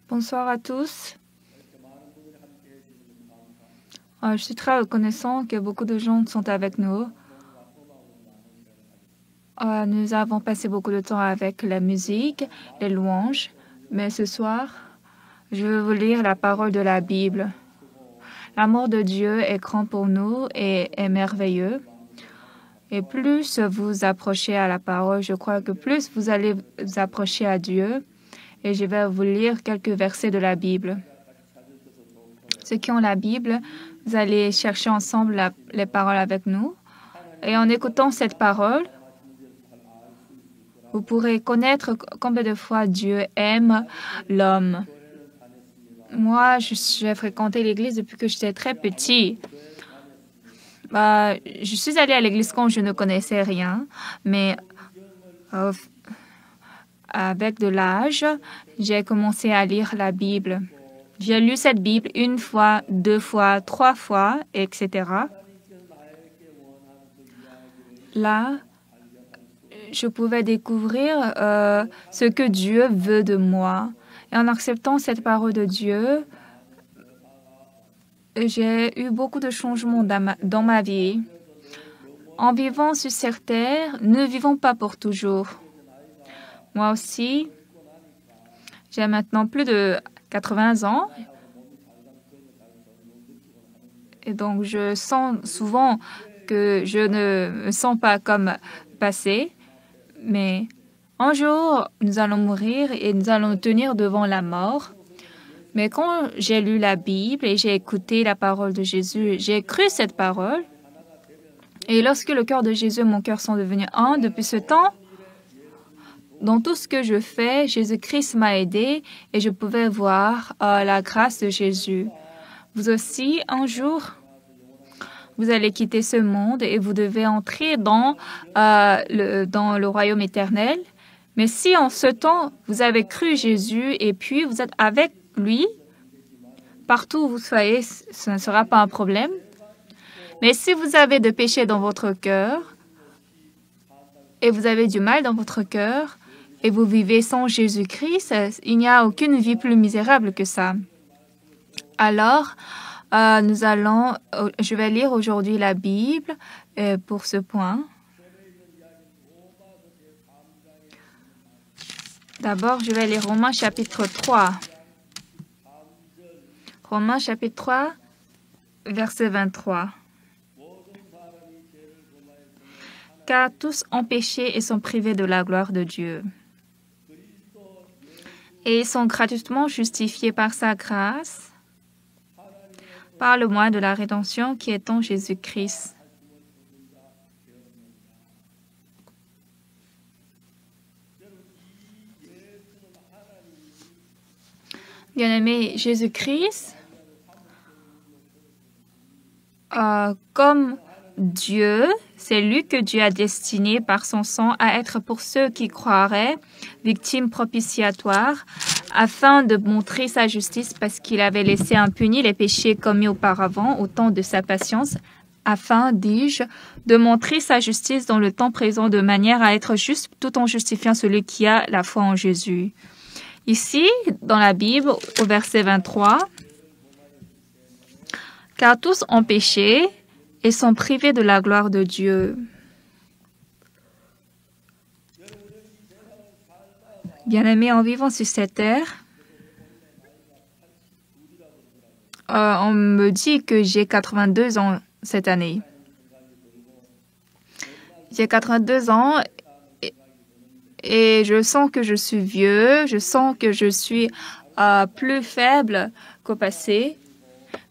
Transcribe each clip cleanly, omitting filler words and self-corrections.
Bonsoir à tous. Je suis très reconnaissant que beaucoup de gens sont avec nous. Nous avons passé beaucoup de temps avec la musique, les louanges, mais ce soir, je veux vous lire la parole de la Bible. L'amour de Dieu est grand pour nous et est merveilleux. Et plus vous approchez à la parole, je crois que plus vous allez vous approcher à Dieu. Et je vais vous lire quelques versets de la Bible. Ceux qui ont la Bible, vous allez chercher ensemble les paroles avec nous. Et en écoutant cette parole, vous pourrez connaître combien de fois Dieu aime l'homme. Moi, j'ai fréquenté l'Église depuis que j'étais très petit. Je suis allée à l'Église quand je ne connaissais rien, mais avec de l'âge, j'ai commencé à lire la Bible. J'ai lu cette Bible 1 fois, 2 fois, 3 fois, etc. Là, je pouvais découvrir ce que Dieu veut de moi. Et en acceptant cette parole de Dieu, j'ai eu beaucoup de changements dans ma vie. En vivant sur cette terre, ne vivons pas pour toujours. Moi aussi, j'ai maintenant plus de 80 ans. Et donc, je sens souvent que je ne me sens pas comme passé. Mais un jour, nous allons mourir et nous allons nous tenir devant la mort. Mais quand j'ai lu la Bible et j'ai écouté la parole de Jésus, j'ai cru cette parole. Et lorsque le cœur de Jésus et mon cœur sont devenus un, depuis ce temps, dans tout ce que je fais, Jésus-Christ m'a aidé et je pouvais voir la grâce de Jésus. Vous aussi, un jour, vous allez quitter ce monde et vous devez entrer dans le royaume éternel. Mais si en ce temps, vous avez cru Jésus et puis vous êtes avec lui, partout où vous soyez, ce ne sera pas un problème. Mais si vous avez de péché dans votre cœur et vous avez du mal dans votre cœur et vous vivez sans Jésus-Christ, il n'y a aucune vie plus misérable que ça. Alors, je vais lire aujourd'hui la Bible pour ce point. D'abord, je vais lire Romains chapitre 3. Romains chapitre 3, verset 23. Car tous ont péché et sont privés de la gloire de Dieu. Et ils sont gratuitement justifiés par sa grâce, par le moyen de la rédemption qui est en Jésus-Christ. Bien-aimé, Jésus-Christ, comme Dieu, c'est lui que Dieu a destiné par son sang à être pour ceux qui croiraient victime propitiatoire, afin de montrer sa justice parce qu'il avait laissé impunis les péchés commis auparavant au temps de sa patience, afin, dis-je, de montrer sa justice dans le temps présent de manière à être juste tout en justifiant celui qui a la foi en Jésus. Ici, dans la Bible, au verset 23, « Car tous ont péché et sont privés de la gloire de Dieu. » Bien-aimés, en vivant sur cette terre, on me dit que j'ai 82 ans cette année. J'ai 82 ans et je sens que je suis vieux, je sens que je suis plus faible qu'au passé.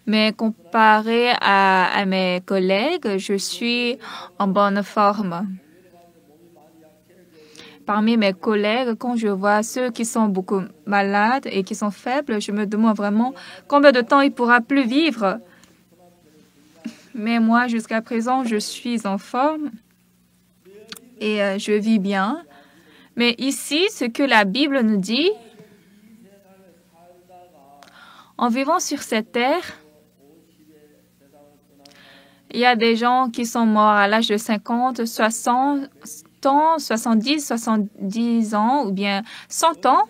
Mais comparé à mes collègues, je suis en bonne forme. Parmi mes collègues, quand je vois ceux qui sont beaucoup malades et qui sont faibles, je me demande vraiment combien de temps il pourra plus vivre. Mais moi, jusqu'à présent, je suis en forme et je vis bien. Mais ici, ce que la Bible nous dit, en vivant sur cette terre, il y a des gens qui sont morts à l'âge de 50, 60 ans, 70 ans ou bien 100 ans.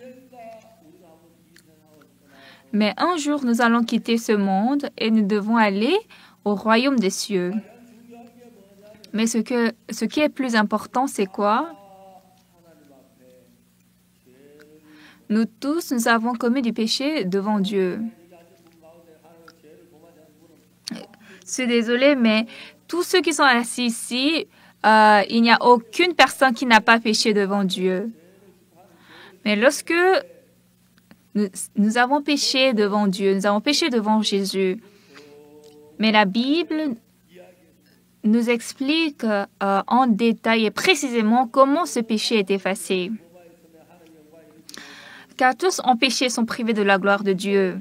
Mais un jour, nous allons quitter ce monde et nous devons aller au royaume des cieux. Mais ce qui est plus important, c'est quoi? Nous tous, nous avons commis du péché devant Dieu. Je suis désolée, mais tous ceux qui sont assis ici, il n'y a aucune personne qui n'a pas péché devant Dieu. Mais lorsque nous avons péché devant Dieu, nous avons péché devant Jésus, mais la Bible nous explique en détail et précisément comment ce péché est effacé. Car tous ont péché et sont privés de la gloire de Dieu.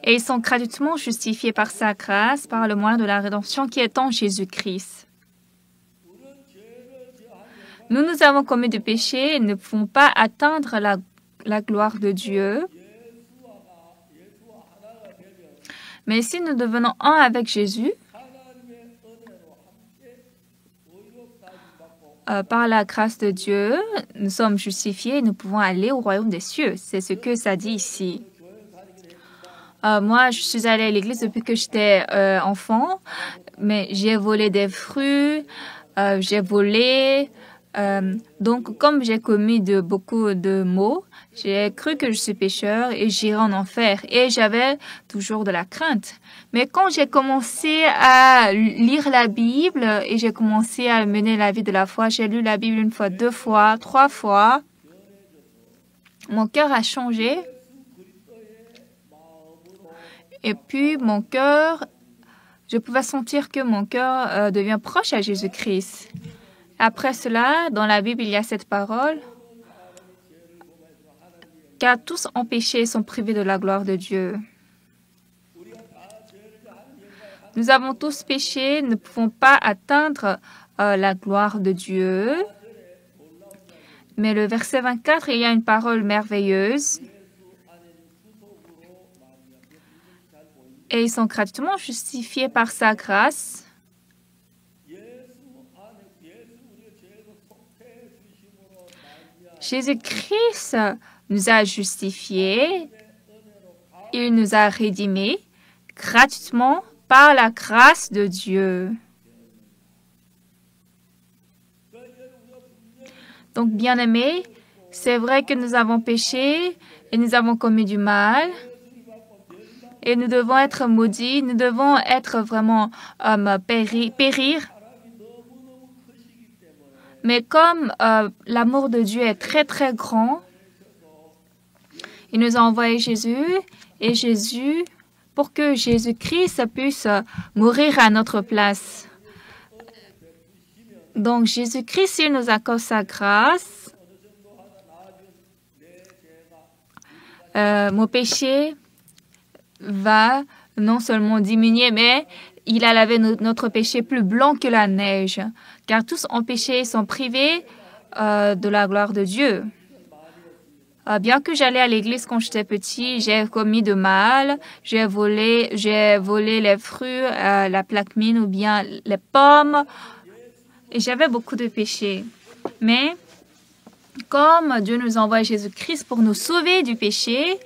Et ils sont gratuitement justifiés par sa grâce, par le moyen de la rédemption qui est en Jésus-Christ. Nous avons commis du péché et ne pouvons pas atteindre la gloire de Dieu. Mais si nous devenons un avec Jésus, par la grâce de Dieu, nous sommes justifiés et nous pouvons aller au royaume des cieux. C'est ce que ça dit ici. Moi, je suis allée à l'église depuis que j'étais enfant, mais j'ai volé des fruits, j'ai volé. Donc, comme j'ai commis beaucoup de maux, j'ai cru que je suis pécheur et j'irai en enfer. Et j'avais toujours de la crainte. Mais quand j'ai commencé à lire la Bible et j'ai commencé à mener la vie de la foi, j'ai lu la Bible 1 fois, 2 fois, 3 fois, mon cœur a changé. Et puis, mon cœur, je pouvais sentir que mon cœur devient proche à Jésus-Christ. Après cela, dans la Bible, il y a cette parole. Car tous ont péché et sont privés de la gloire de Dieu. Nous avons tous péché, nous ne pouvons pas atteindre la gloire de Dieu. Mais le verset 24, il y a une parole merveilleuse. Et ils sont gratuitement justifiés par sa grâce. Jésus-Christ nous a justifiés, il nous a rédimés gratuitement par la grâce de Dieu. Donc, bien-aimés, c'est vrai que nous avons péché et nous avons commis du mal. Et nous devons être maudits, nous devons être vraiment périr. Mais comme l'amour de Dieu est très, très grand, il nous a envoyé Jésus et Jésus, pour que Jésus-Christ puisse mourir à notre place. Donc, Jésus-Christ, il nous accorde sa grâce. Mon péché va non seulement diminuer, mais il a lavé notre péché plus blanc que la neige. Car tous ont péché et sont privés de la gloire de Dieu. Bien que j'allais à l'église quand j'étais petit, j'ai commis de mal. J'ai volé les fruits, la plaque mine ou bien les pommes. Et j'avais beaucoup de péchés. Mais comme Dieu nous envoie Jésus-Christ pour nous sauver du péché,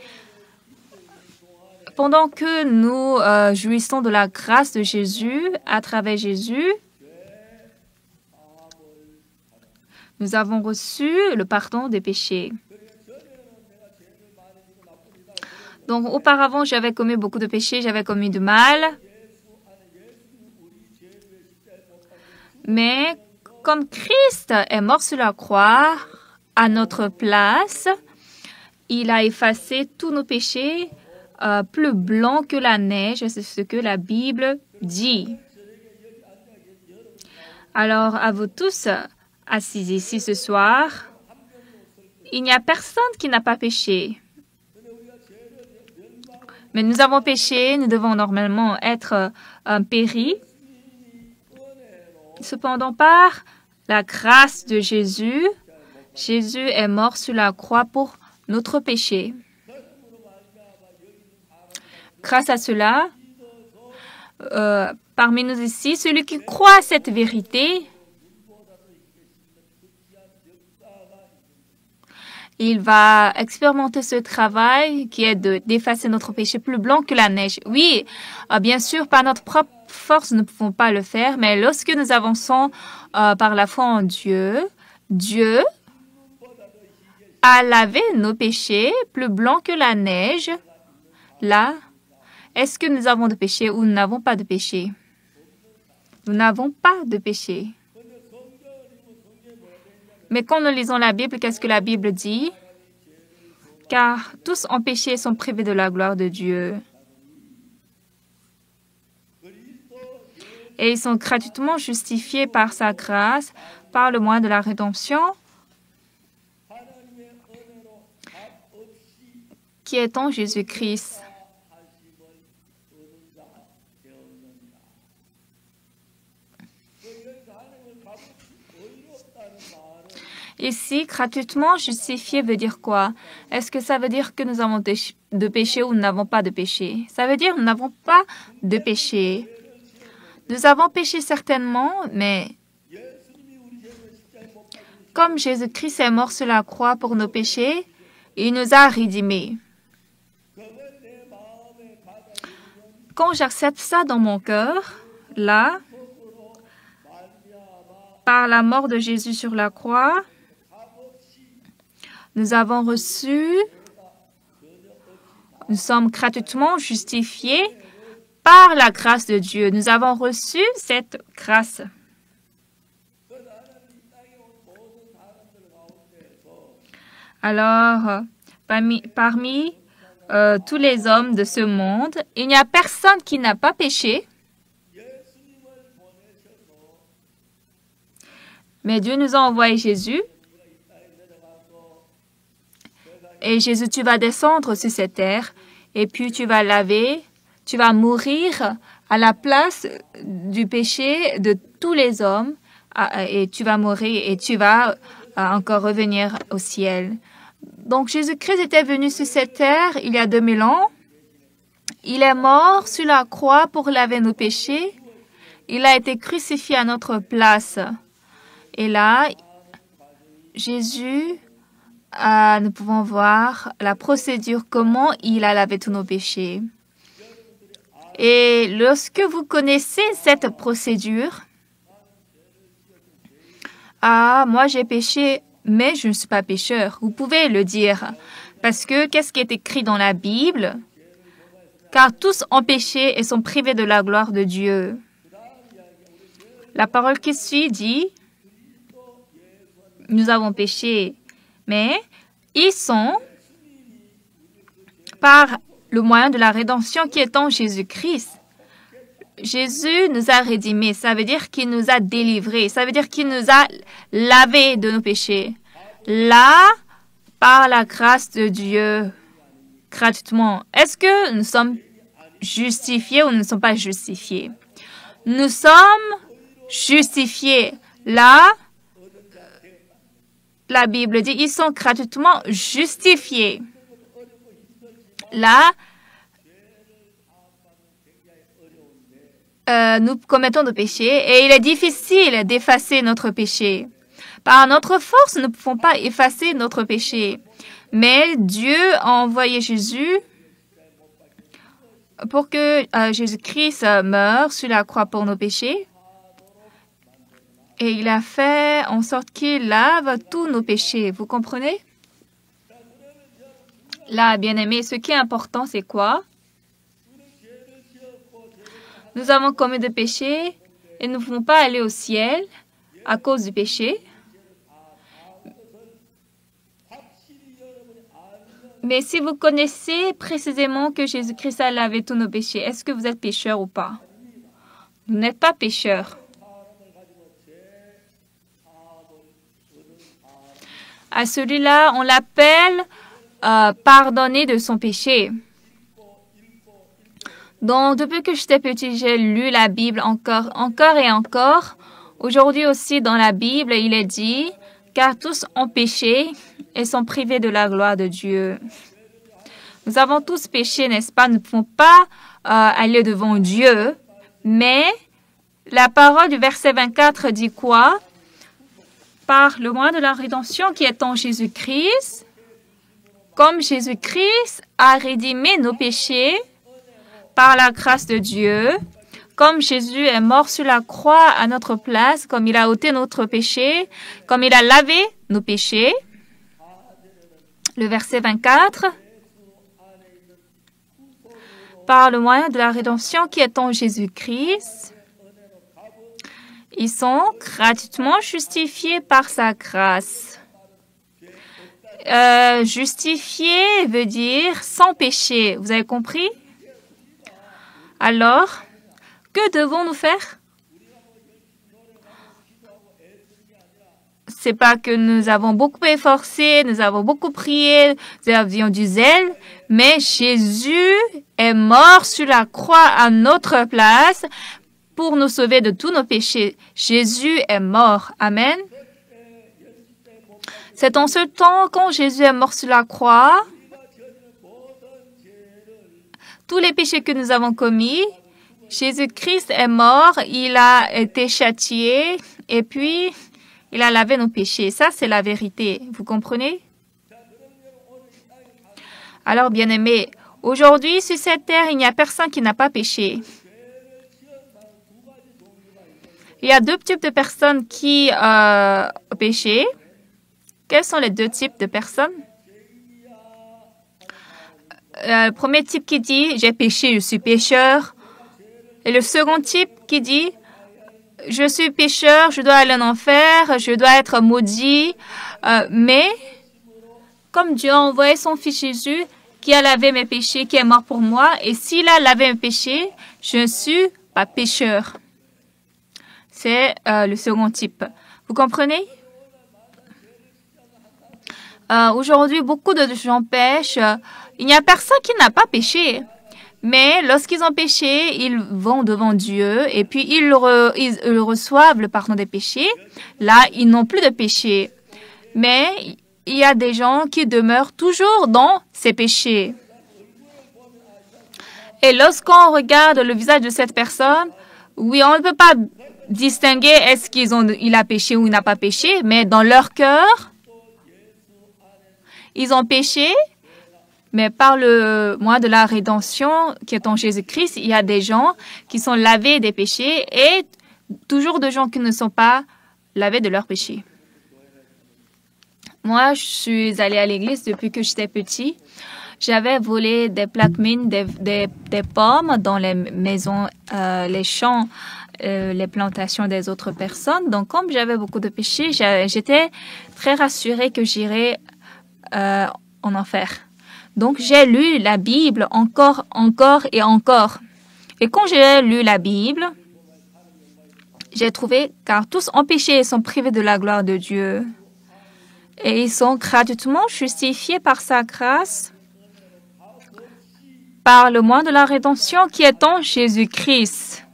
pendant que nous jouissons de la grâce de Jésus, à travers Jésus, nous avons reçu le pardon des péchés. Donc, auparavant, j'avais commis beaucoup de péchés, j'avais commis du mal. Mais comme Christ est mort sur la croix à notre place, il a effacé tous nos péchés plus blancs que la neige. C'est ce que la Bible dit. Alors, à vous tous assis ici ce soir, il n'y a personne qui n'a pas péché. Mais nous avons péché, nous devons normalement être péris. Cependant, par la grâce de Jésus, Jésus est mort sur la croix pour notre péché. Grâce à cela, parmi nous ici, celui qui croit à cette vérité il va expérimenter ce travail qui est d'effacer notre péché plus blanc que la neige. Oui, bien sûr, par notre propre force, nous ne pouvons pas le faire, mais lorsque nous avançons par la foi en Dieu, Dieu a lavé nos péchés plus blancs que la neige. Là, est-ce que nous avons de péché ou nous n'avons pas de péché? Nous n'avons pas de péché. Mais quand nous lisons la Bible, qu'est-ce que la Bible dit? Car tous ont péché et sont privés de la gloire de Dieu. Et ils sont gratuitement justifiés par sa grâce, par le moyen de la rédemption, qui est en Jésus-Christ. Ici, gratuitement justifié veut dire quoi? Est-ce que ça veut dire que nous avons de péché ou nous n'avons pas de péché? Ça veut dire que nous n'avons pas de péché. Nous avons péché certainement, mais comme Jésus-Christ est mort sur la croix pour nos péchés, il nous a rédimés. Quand j'accepte ça dans mon cœur, là, par la mort de Jésus sur la croix, nous sommes gratuitement justifiés par la grâce de Dieu. Nous avons reçu cette grâce. Alors, parmi tous les hommes de ce monde, il n'y a personne qui n'a pas péché. Mais Dieu nous a envoyé Jésus. Et Jésus, tu vas descendre sur cette terre et puis tu vas tu vas mourir à la place du péché de tous les hommes et tu vas mourir et tu vas encore revenir au ciel. Donc Jésus-Christ était venu sur cette terre il y a 2000 ans. Il est mort sur la croix pour laver nos péchés. Il a été crucifié à notre place. Et là, Jésus, nous pouvons voir la procédure, comment il a lavé tous nos péchés. Et lorsque vous connaissez cette procédure, moi j'ai péché, mais je ne suis pas pécheur. Vous pouvez le dire. Parce que qu'est-ce qui est écrit dans la Bible? Car tous ont péché et sont privés de la gloire de Dieu. La parole qui suit dit, nous avons péché, mais ils sont par le moyen de la rédemption qui est en Jésus-Christ. Jésus nous a rédimés. Ça veut dire qu'il nous a délivrés. Ça veut dire qu'il nous a lavés de nos péchés. Là, par la grâce de Dieu, gratuitement. Est-ce que nous sommes justifiés ou nous ne sommes pas justifiés? Nous sommes justifiés. Là, la Bible dit, ils sont gratuitement justifiés. Là, nous commettons des péchés et il est difficile d'effacer notre péché. Par notre force, nous ne pouvons pas effacer notre péché. Mais Dieu a envoyé Jésus pour que Jésus-Christ meure sur la croix pour nos péchés. Et il a fait en sorte qu'il lave tous nos péchés. Vous comprenez? Là, bien-aimés, ce qui est important, c'est quoi? Nous avons commis des péchés et nous ne pouvons pas aller au ciel à cause du péché. Mais si vous connaissez précisément que Jésus-Christ a lavé tous nos péchés, est-ce que vous êtes pécheur ou pas? Vous n'êtes pas pécheur. À celui-là, on l'appelle pardonné de son péché. Donc, depuis que j'étais petit, j'ai lu la Bible encore et encore. Aujourd'hui aussi, dans la Bible, il est dit, car tous ont péché et sont privés de la gloire de Dieu. Nous avons tous péché, n'est-ce pas? Nous ne pouvons pas aller devant Dieu, mais la parole du verset 24 dit quoi? Par le moyen de la rédemption qui est en Jésus-Christ, comme Jésus-Christ a rédimé nos péchés par la grâce de Dieu, comme Jésus est mort sur la croix à notre place, comme il a ôté notre péché, comme il a lavé nos péchés. Le verset 24. Par le moyen de la rédemption qui est en Jésus-Christ, ils sont gratuitement justifiés par sa grâce. Justifié veut dire sans péché. Vous avez compris? Alors, que devons-nous faire? C'est pas que nous avons beaucoup efforcé, nous avons beaucoup prié, nous avions du zèle, mais Jésus est mort sur la croix à notre place pour nous sauver de tous nos péchés. Jésus est mort. Amen. C'est en ce temps, quand Jésus est mort sur la croix, tous les péchés que nous avons commis, Jésus-Christ est mort, il a été châtié et puis il a lavé nos péchés. Ça, c'est la vérité. Vous comprenez? Alors, bien-aimés, aujourd'hui, sur cette terre, il n'y a personne qui n'a pas péché. Il y a deux types de personnes qui ont péché. Quels sont les deux types de personnes? Le premier type qui dit « j'ai péché, je suis pécheur ». Et le second type qui dit « je suis pécheur, je dois aller en enfer, je dois être maudit. Mais comme Dieu a envoyé son Fils Jésus qui a lavé mes péchés, qui est mort pour moi, et s'il a lavé mes péchés, je ne suis pas pécheur. » C'est le second type. Vous comprenez? Aujourd'hui, beaucoup de gens pêchent. Il n'y a personne qui n'a pas péché. Mais lorsqu'ils ont péché, ils vont devant Dieu et puis ils reçoivent le pardon des péchés. Là, ils n'ont plus de péché. Mais il y a des gens qui demeurent toujours dans ces péchés. Et lorsqu'on regarde le visage de cette personne, oui, on ne peut pas distinguer est-ce qu'il a péché ou il n'a pas péché, mais dans leur cœur, ils ont péché, mais par le moyen de la rédemption qui est en Jésus-Christ, il y a des gens qui sont lavés des péchés et toujours de gens qui ne sont pas lavés de leurs péchés. Moi, je suis allée à l'église depuis que j'étais petit. J'avais volé des plaques mines, des pommes dans les maisons, les champs, les plantations des autres personnes. Donc, comme j'avais beaucoup de péchés, j'étais très rassurée que j'irais en enfer. Donc, j'ai lu la Bible encore et encore. Et quand j'ai lu la Bible, j'ai trouvé car tous ont péché et sont privés de la gloire de Dieu. Et ils sont gratuitement justifiés par sa grâce, par le moyen de la rédemption qui est en Jésus-Christ.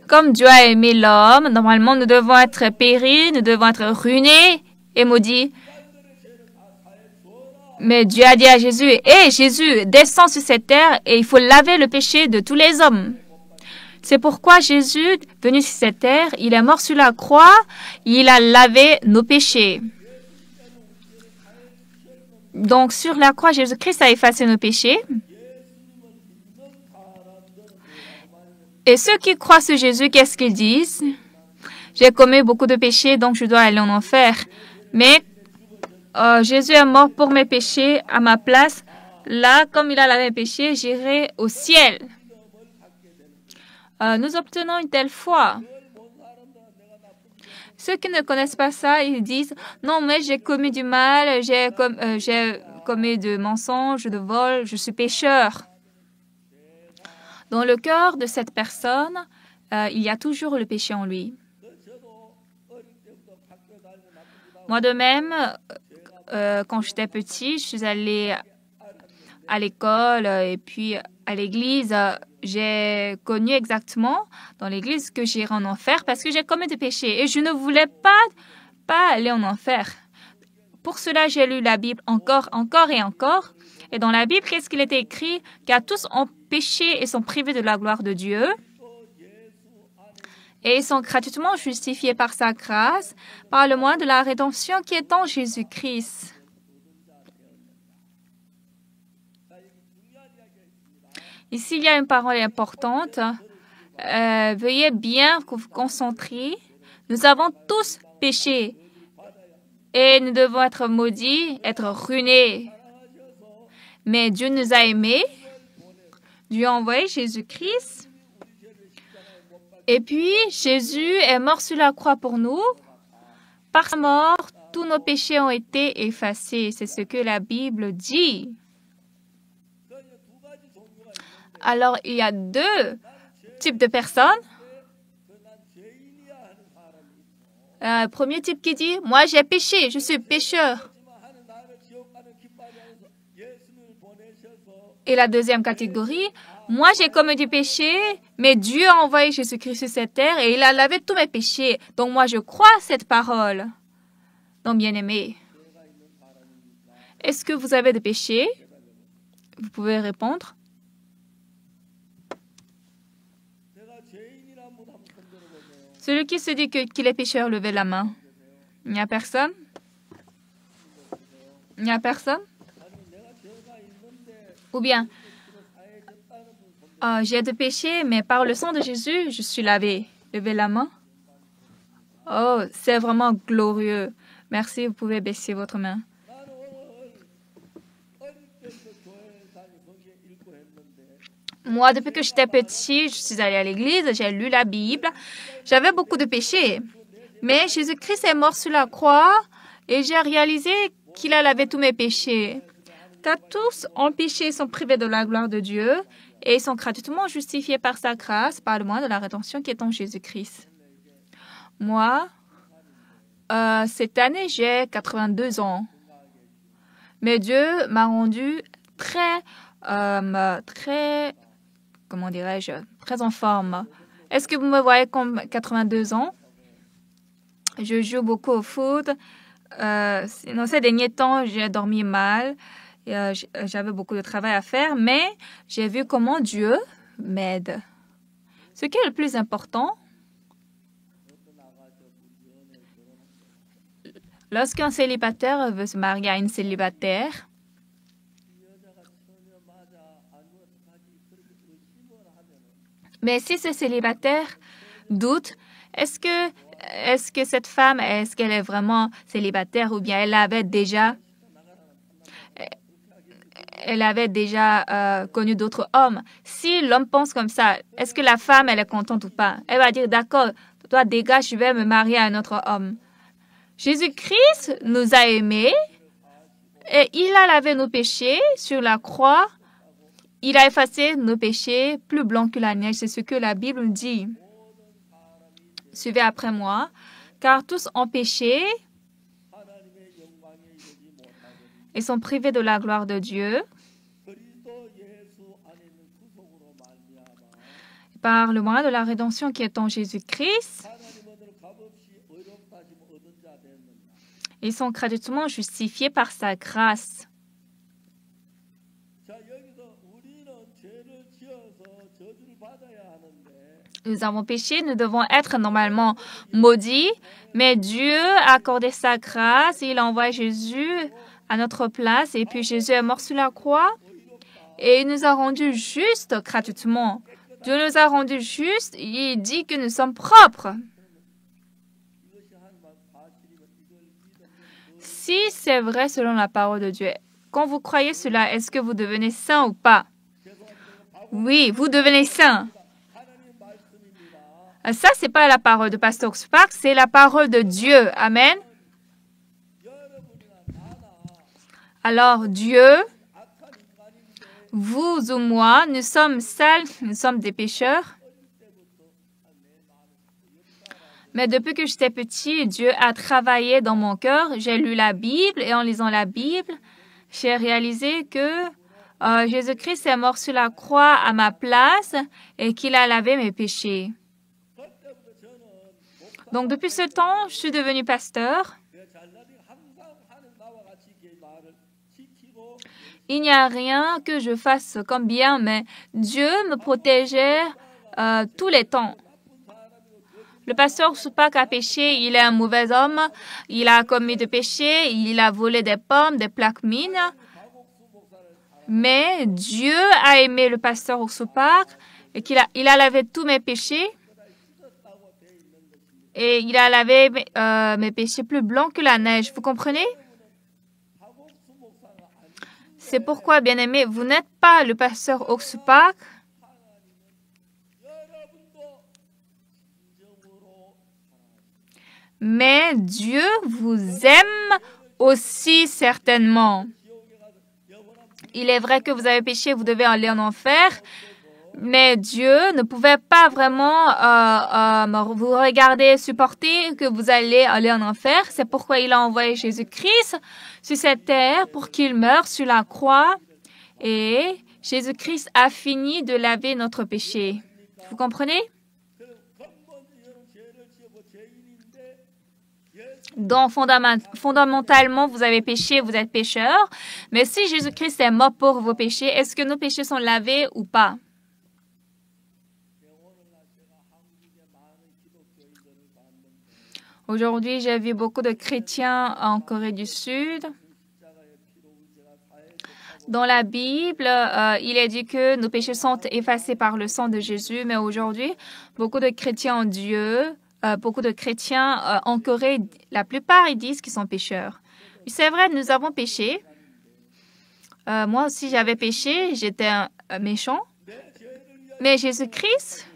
Comme Dieu a aimé l'homme, normalement nous devons être péris, nous devons être ruinés et maudits. Mais Dieu a dit à Jésus, « Hé, Jésus, descends sur cette terre et il faut laver le péché de tous les hommes. » C'est pourquoi Jésus, venu sur cette terre, il est mort sur la croix, il a lavé nos péchés. Donc, sur la croix, Jésus-Christ a effacé nos péchés. Et ceux qui croient sur Jésus, qu'est-ce qu'ils disent? J'ai commis beaucoup de péchés, donc je dois aller en enfer. Mais Jésus est mort pour mes péchés à ma place. Là, comme il a lavé mes péchés, j'irai au ciel. Nous obtenons une telle foi. Ceux qui ne connaissent pas ça, ils disent « Non, mais j'ai commis du mal, j'ai commis de mensonges, de vol, je suis pécheur. » Dans le cœur de cette personne, il y a toujours le péché en lui. Moi de même, quand j'étais petit, je suis allée à l'école et puis à l'église. J'ai connu exactement dans l'église que j'irai en enfer parce que j'ai commis des péchés et je ne voulais pas aller en enfer. Pour cela, j'ai lu la Bible encore et encore. Et dans la Bible, qu'est-ce qu'il était écrit? Car tous ont péché et sont privés de la gloire de Dieu. Et ils sont gratuitement justifiés par sa grâce, par le moyen de la rédemption qui est en Jésus-Christ. Ici, il y a une parole importante. Veuillez bien vous concentrer. Nous avons tous péché et nous devons être maudits, être ruinés. Mais Dieu nous a aimés. Dieu a envoyé Jésus-Christ. Et puis, Jésus est mort sur la croix pour nous. Par sa mort, tous nos péchés ont été effacés. C'est ce que la Bible dit. Alors, il y a deux types de personnes. Premier type qui dit, moi j'ai péché, je suis pécheur. Et la deuxième catégorie, moi j'ai commis du péché, mais Dieu a envoyé Jésus-Christ sur cette terre et il a lavé tous mes péchés. Donc moi je crois cette parole. Donc bien-aimés, est-ce que vous avez des péchés? Vous pouvez répondre. Celui qui se dit qu'il est pécheur, levez la main. Il n'y a personne? Il n'y a personne? Ou bien, j'ai des péchés, mais par le sang de Jésus, je suis lavé. Levez la main. Oh, c'est vraiment glorieux. Merci, vous pouvez baisser votre main. Moi, depuis que j'étais petit, je suis allée à l'église, j'ai lu la Bible. J'avais beaucoup de péchés. Mais Jésus-Christ est mort sur la croix et j'ai réalisé qu'il a lavé tous mes péchés. Car tous ont péché et sont privés de la gloire de Dieu et ils sont gratuitement justifiés par sa grâce, par le moyen de la rédemption qui est en Jésus-Christ. Moi, cette année, j'ai 82 ans. Mais Dieu m'a rendu très, comment dirais-je, très en forme. Est-ce que vous me voyez comme 82 ans? Je joue beaucoup au foot. Dans ces derniers temps, j'ai dormi mal. J'avais beaucoup de travail à faire, mais j'ai vu comment Dieu m'aide. Ce qui est le plus important, lorsqu'un célibataire veut se marier à une célibataire, mais si ce célibataire doute, est-ce que cette femme, est-ce qu'elle est vraiment célibataire ou bien elle avait déjà connu d'autres hommes? Si l'homme pense comme ça, est-ce que la femme, elle est contente ou pas? Elle va dire, d'accord, toi dégage, je vais me marier à un autre homme. Jésus-Christ nous a aimés et il a lavé nos péchés sur la croix. Il a effacé nos péchés plus blancs que la neige. C'est ce que la Bible dit. Suivez après moi, car tous ont péché et sont privés de la gloire de Dieu. Par le moyen de la rédemption qui est en Jésus-Christ, ils sont gratuitement justifiés par sa grâce. Nous avons péché, nous devons être normalement maudits, mais Dieu a accordé sa grâce, il a envoyé Jésus à notre place, et puis Jésus est mort sur la croix, et il nous a rendus justes gratuitement. Dieu nous a rendus justes, il dit que nous sommes propres. Si c'est vrai selon la parole de Dieu, quand vous croyez cela, est-ce que vous devenez saint ou pas? Oui, vous devenez saint. Ça, ce n'est pas la parole de Pasteur Sparks, c'est la parole de Dieu. Amen. Alors, Dieu, vous ou moi, nous sommes sales, nous sommes des pécheurs. Mais depuis que j'étais petit, Dieu a travaillé dans mon cœur. J'ai lu la Bible et en lisant la Bible, j'ai réalisé que Jésus-Christ est mort sur la croix à ma place et qu'il a lavé mes péchés. Donc, depuis ce temps, je suis devenu pasteur. Il n'y a rien que je fasse comme bien, mais Dieu me protégeait tous les temps. le pasteur Soupak a péché, il est un mauvais homme, il a commis des péchés, il a volé des pommes, des plaques mines. Mais Dieu a aimé le pasteur Soupak et il a lavé tous mes péchés. Et il a lavé mes péchés plus blancs que la neige. Vous comprenez? C'est pourquoi, bien-aimés, vous n'êtes pas le pasteur Soupak. Mais Dieu vous aime aussi certainement. Il est vrai que vous avez péché, vous devez aller en enfer. Mais Dieu ne pouvait pas vraiment vous regarder, supporter que vous allez aller en enfer. C'est pourquoi il a envoyé Jésus-Christ sur cette terre pour qu'il meure sur la croix. Et Jésus-Christ a fini de laver notre péché. Vous comprenez? Donc, fondamentalement, vous avez péché, vous êtes pécheur. Mais si Jésus-Christ est mort pour vos péchés, est-ce que nos péchés sont lavés ou pas? Aujourd'hui, j'ai vu beaucoup de chrétiens en Corée du Sud. Dans la Bible, il est dit que nos péchés sont effacés par le sang de Jésus. Mais aujourd'hui, beaucoup de chrétiens en Dieu, beaucoup de chrétiens en Corée, la plupart, ils disent qu'ils sont pécheurs. C'est vrai, nous avons péché. Moi aussi, j'avais péché. J'étais un méchant. Mais Jésus-Christ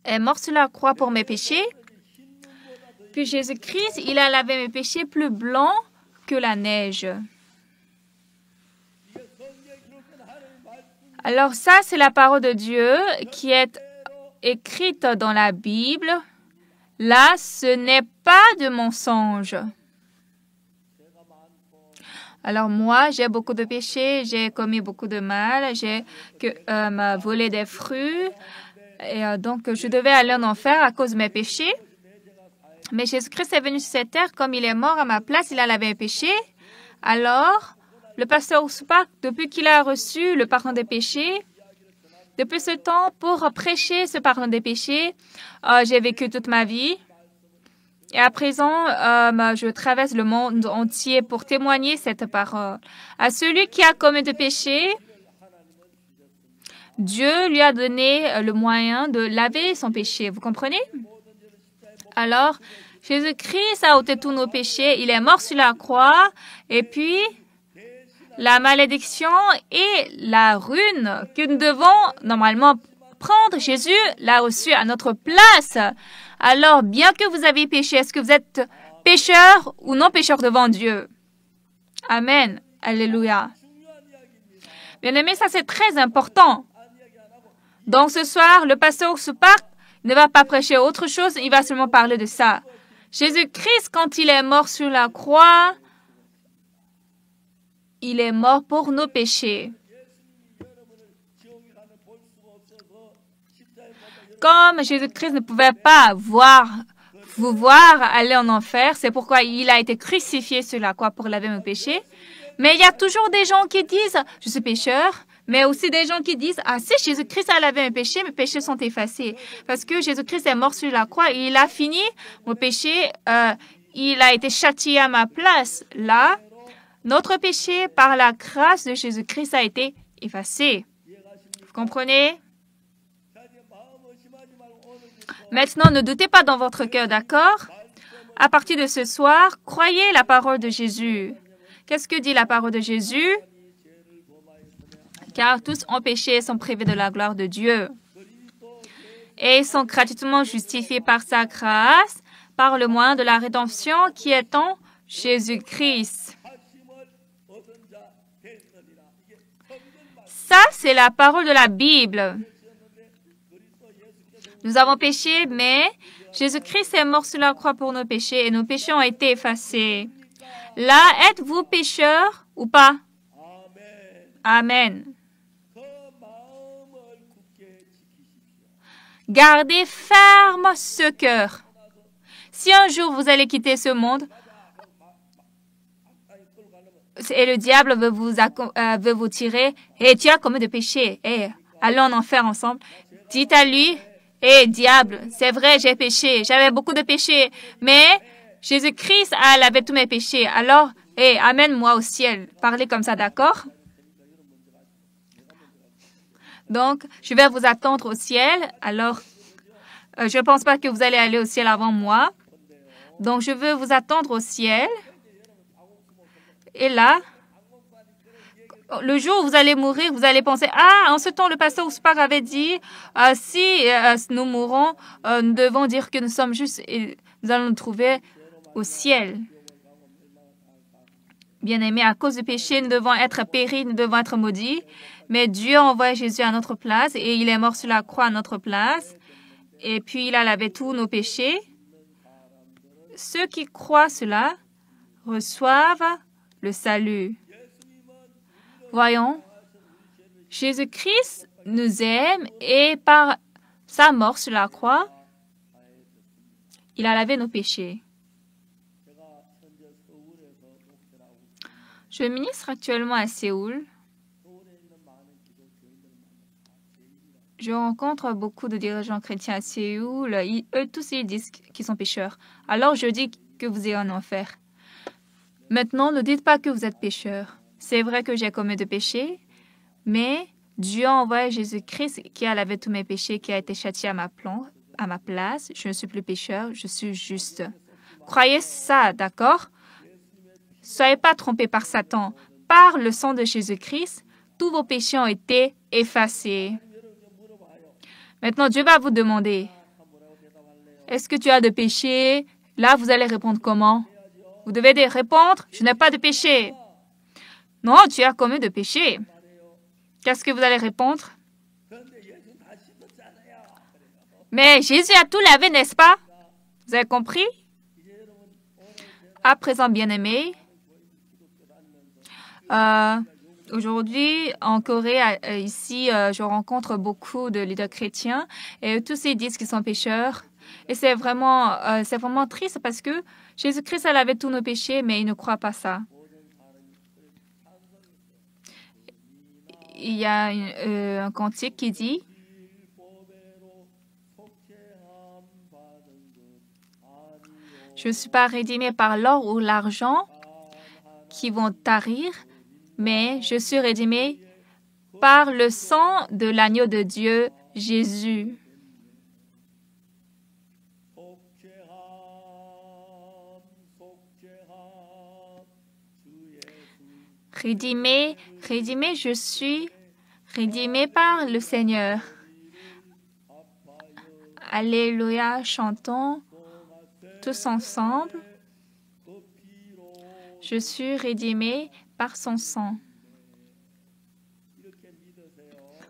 est mort sur la croix pour mes péchés. Puis Jésus-Christ, il a lavé mes péchés plus blancs que la neige. Alors ça, c'est la parole de Dieu qui est écrite dans la Bible. Là, ce n'est pas de mensonge. Alors moi, j'ai beaucoup de péchés, j'ai commis beaucoup de mal, j'ai volé des fruits. Et donc, je devais aller en enfer à cause de mes péchés. Mais Jésus-Christ est venu sur cette terre, comme il est mort à ma place, il a lavé mes péchés. Alors, le pasteur Soupak, depuis qu'il a reçu le pardon des péchés, depuis ce temps, pour prêcher ce pardon des péchés, j'ai vécu toute ma vie. Et à présent, je traverse le monde entier pour témoigner cette parole. À celui qui a commis des péchés, Dieu lui a donné le moyen de laver son péché. Vous comprenez? Alors, Jésus-Christ a ôté tous nos péchés. Il est mort sur la croix. Et puis, la malédiction et la ruine que nous devons normalement prendre, Jésus l'a reçu à notre place. Alors, bien que vous avez péché, est-ce que vous êtes pécheur ou non pécheur devant Dieu? Amen. Alléluia. Bien-aimés, ça c'est très important. Donc ce soir, le pasteur Soupak ne va pas prêcher autre chose, il va seulement parler de ça. Jésus-Christ, quand il est mort sur la croix, il est mort pour nos péchés. Comme Jésus-Christ ne pouvait pas vous voir aller en enfer, c'est pourquoi il a été crucifié sur la croix pour laver mes péchés. Mais il y a toujours des gens qui disent, je suis pécheur, mais aussi des gens qui disent, ah, si Jésus-Christ a lavé mes péchés sont effacés. Parce que Jésus-Christ est mort sur la croix et il a fini mon péché, il a été châtié à ma place. Là, notre péché, par la grâce de Jésus-Christ, a été effacé. Vous comprenez? Maintenant, ne doutez pas dans votre cœur, d'accord? À partir de ce soir, croyez la parole de Jésus. Qu'est-ce que dit la parole de Jésus? Car tous ont péché et sont privés de la gloire de Dieu. Et ils sont gratuitement justifiés par sa grâce, par le moyen de la rédemption qui est en Jésus-Christ. Ça, c'est la parole de la Bible. Nous avons péché, mais Jésus-Christ est mort sur la croix pour nos péchés et nos péchés ont été effacés. Là, êtes-vous pécheur ou pas? Amen. Gardez ferme ce cœur. Si un jour vous allez quitter ce monde et le diable veut vous tirer, et tu as commis de péché, et allons en enfer ensemble, dites à lui, Eh, diable, c'est vrai, j'ai péché. J'avais beaucoup de péchés. Mais Jésus-Christ a lavé tous mes péchés. Alors, amène-moi au ciel. Parlez comme ça, d'accord? Donc, je vais vous attendre au ciel. Alors, je ne pense pas que vous allez aller au ciel avant moi. Donc, je veux vous attendre au ciel. Et là, le jour où vous allez mourir, vous allez penser, ah, en ce temps, le pasteur Ouspak avait dit, si nous mourons, nous devons dire que nous sommes justes et nous allons nous trouver au ciel. Bien-aimés, à cause du péché, nous devons être péris, nous devons être maudits. Mais Dieu a envoyé Jésus à notre place et il est mort sur la croix à notre place. Et puis, il a lavé tous nos péchés. Ceux qui croient cela reçoivent le salut. Voyons, Jésus-Christ nous aime et par sa mort sur la croix, il a lavé nos péchés. Je ministre actuellement à Séoul. Je rencontre beaucoup de dirigeants chrétiens à Séoul. Eux tous, ils disent qu'ils sont pécheurs. Alors, je dis que vous irez en enfer. Maintenant, ne dites pas que vous êtes pécheurs. C'est vrai que j'ai commis de péchés, mais Dieu a envoyé Jésus-Christ qui a lavé tous mes péchés, qui a été châtié à ma place. Je ne suis plus pécheur, je suis juste. Croyez ça, d'accord? Soyez pas trompés par Satan. Par le sang de Jésus-Christ, tous vos péchés ont été effacés. Maintenant, Dieu va vous demander, est-ce que tu as de péché? Là, vous allez répondre comment? Vous devez répondre, je n'ai pas de péché. Non, tu as commis de péché. Qu'est-ce que vous allez répondre? Mais Jésus a tout lavé, n'est-ce pas? Vous avez compris? À présent, bien-aimés, aujourd'hui, en Corée, ici, je rencontre beaucoup de leaders chrétiens et tous ils disent qu'ils sont pécheurs. Et c'est vraiment triste parce que Jésus-Christ a lavé tous nos péchés, mais ils ne croient pas ça. Il y a un cantique qui dit « Je ne suis pas rédimé par l'or ou l'argent qui vont tarir, mais je suis rédimé par le sang de l'agneau de Dieu, Jésus. » Rédimé, je suis rédimé par le Seigneur. Alléluia, chantons tous ensemble. Je suis rédimé par son sang.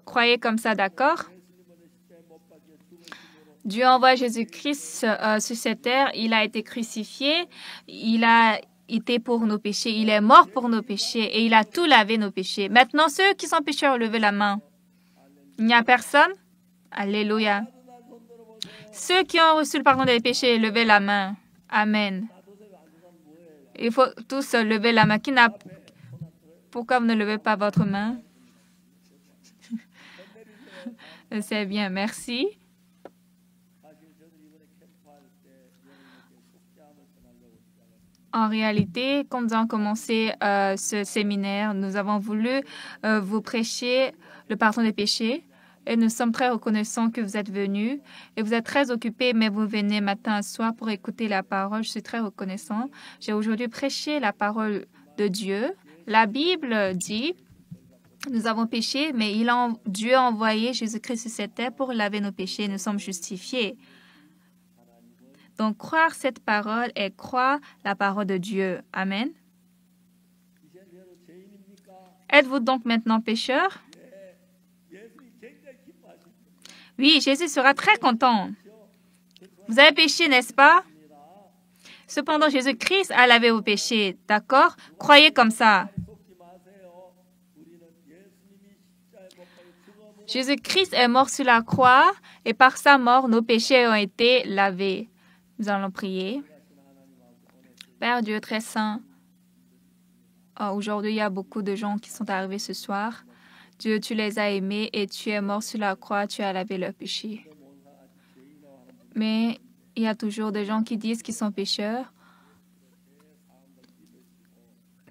Croyez comme ça, d'accord? Dieu envoie Jésus-Christ sur cette terre. Il a été crucifié. Il a été pour nos péchés. Il est mort pour nos péchés et il a tout lavé nos péchés. Maintenant, ceux qui sont pécheurs, levez la main. Il n'y a personne? Alléluia. Ceux qui ont reçu le pardon des péchés, levez la main. Amen. Il faut tous lever la main. Pourquoi vous ne levez pas votre main? C'est bien, merci. En réalité, quand nous avons commencé ce séminaire, nous avons voulu vous prêcher le pardon des péchés et nous sommes très reconnaissants que vous êtes venus et vous êtes très occupés, mais vous venez matin et soir pour écouter la parole. Je suis très reconnaissant. J'ai aujourd'hui prêché la parole de Dieu. La Bible dit, nous avons péché, mais Dieu a envoyé Jésus-Christ sur cette terre pour laver nos péchés. Nous sommes justifiés. Donc, croire cette parole et croire la parole de Dieu. Amen. Êtes-vous donc maintenant pécheur? Oui, Jésus sera très content. Vous avez péché, n'est-ce pas? Cependant, Jésus-Christ a lavé vos péchés, d'accord? Croyez comme ça. Jésus-Christ est mort sur la croix et par sa mort, nos péchés ont été lavés. Nous allons prier. Père Dieu très saint, aujourd'hui, il y a beaucoup de gens qui sont arrivés ce soir. Dieu, tu les as aimés et tu es mort sur la croix, tu as lavé leurs péchés. Mais il y a toujours des gens qui disent qu'ils sont pécheurs.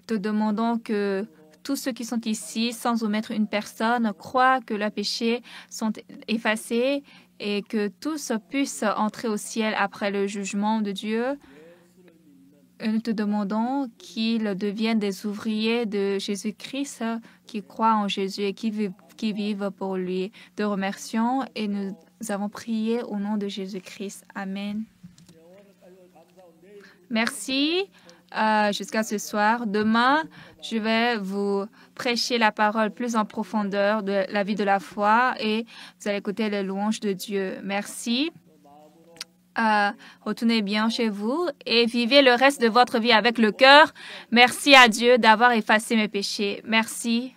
Te demandons que tous ceux qui sont ici, sans omettre une personne, croient que leurs péchés sont effacés et que tous puissent entrer au ciel après le jugement de Dieu. Et nous te demandons qu'ils deviennent des ouvriers de Jésus-Christ qui croient en Jésus et qui vivent pour lui. Te remercions et nous avons prié au nom de Jésus-Christ. Amen. Merci. Jusqu'à ce soir. Demain, je vais vous prêcher la parole plus en profondeur de la vie de la foi et vous allez écouter les louanges de Dieu. Merci. Retournez bien chez vous et vivez le reste de votre vie avec le cœur. Merci à Dieu d'avoir effacé mes péchés. Merci.